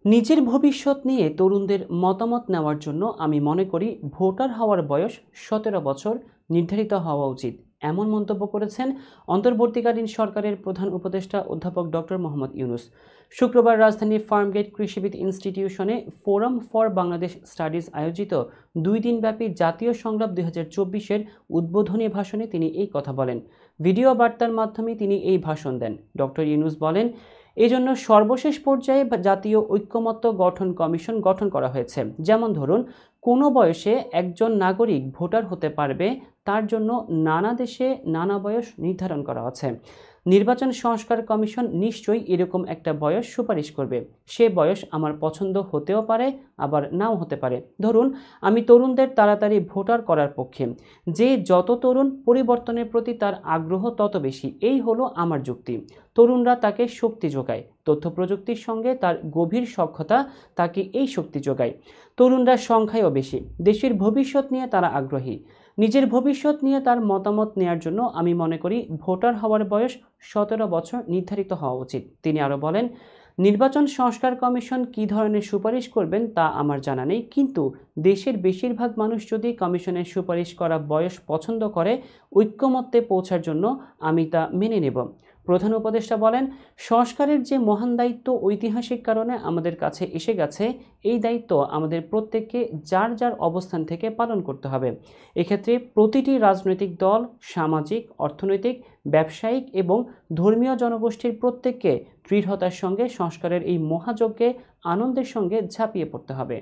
নিজের ভবিষ্যৎ নিয়ে তরুণদের মতামত নেওয়ার জন্য আমি মনে করি ভোটার হওয়ার বয়স ১৭ বছর নির্ধারিত হওয়া উচিত, এমন মন্তব্য করেছেন অন্তর্বর্তীকালীন সরকারের প্রধান উপদেষ্টা অধ্যাপক ডক্টর মোহাম্মদ ইউনূস। শুক্রবার রাজধানীর ফার্মগেট কৃষিবিদ ইনস্টিটিউশনে ফোরাম ফর বাংলাদেশ স্টাডিজ আয়োজিত ২ দিনব্যাপী জাতীয় সংলাপ ২০২৪-এর উদ্বোধনী ভাষণে তিনি এই কথা বলেন। ভিডিও বার্তার মাধ্যমে তিনি এই ভাষণ দেন। ডক্টর ইউনূস বলেন, এজন্য সর্বশেষ পর্যায়ে জাতীয় ঐক্যমত্য গঠন কমিশন গঠন করা হয়েছে। যেমন ধরুন, কোনো বয়সে একজন নাগরিক ভোটার হতে পারবে, তার জন্য নানা দেশে নানা বয়স নির্ধারণ করা আছে। নির্বাচন সংস্কার কমিশন নিশ্চয়ই এরকম একটা বয়স সুপারিশ করবে। সে বয়স আমার পছন্দ হতেও পারে, আবার নাও হতে পারে। ধরুন, আমি তরুণদের তাড়াতাড়ি ভোটার করার পক্ষে। যে যত তরুণ, পরিবর্তনের প্রতি তার আগ্রহ তত বেশি, এই হলো আমার যুক্তি। তরুণরা তাকে শক্তি যোগায়, তথ্য প্রযুক্তির সঙ্গে তার গভীর সখ্যতা তাকে এই শক্তি যোগায়। তরুণরা সংখ্যায়ও বেশি, দেশের ভবিষ্যৎ নিয়ে তারা আগ্রহী। নিজের ভবিষ্যৎ নিয়ে তার মতামত নেয়ার জন্য আমি মনে করি ভোটার হওয়ার বয়স ১৭ বছর নির্ধারিত হওয়া উচিত। তিনি আরও বলেন, নির্বাচন সংস্কার কমিশন কী ধরনের সুপারিশ করবেন তা আমার জানা নেই, কিন্তু দেশের বেশিরভাগ মানুষ যদি কমিশনের সুপারিশ করা বয়স পছন্দ করে, ঐক্যমত্যে পৌঁছার জন্য আমি তা মেনে নেব। প্রধান উপদেষ্টা বলেন, সংস্কারের যে মহান দায়িত্ব ঐতিহাসিক কারণে আমাদের কাছে এসে গেছে, এই দায়িত্ব আমাদের প্রত্যেককে যার যার অবস্থান থেকে পালন করতে হবে। এক্ষেত্রে প্রতিটি রাজনৈতিক দল, সামাজিক, অর্থনৈতিক, ব্যবসায়িক এবং ধর্মীয় জনগোষ্ঠীর প্রত্যেককে দৃঢ়তার সঙ্গে সংস্কারের এই মহাযজ্ঞে আনন্দের সঙ্গে ঝাঁপিয়ে পড়তে হবে।